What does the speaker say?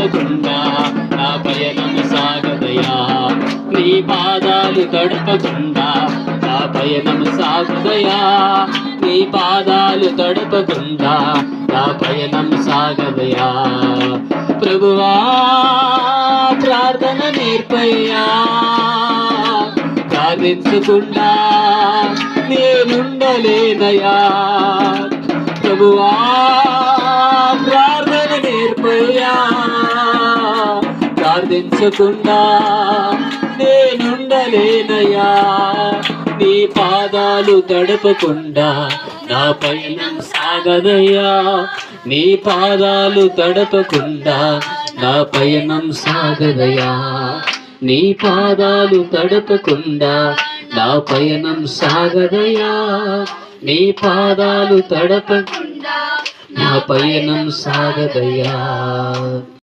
తడపకుండా నా పయనం సాగదయా. నీ పాదాలు తడపకుండా నా పయనం సాగదయా. నీ పాదాలు తడపకుండా నా పయనం సాగదయా. ప్రభువా ప్రార్థన నేర్పయ్యా, ప్రార్థించకుండా నేనుండలేనయా. ప్రభువా ప్రార్థన నేర్పయ్యా, ప్రార్థించకుండా నేనుండలేనయా. నీ పాదాలు తడపకుండా నా పయనం సాగదయ్యా. నీ పాదాలు తడపకుండా నా పయనం సాగదయ్యా. నీ పాదాలు తడపకుండా నా పయనం సాగదయ్యా. నీ పాదాలు తడపకుండా నా పయనం సాగదయ్యా.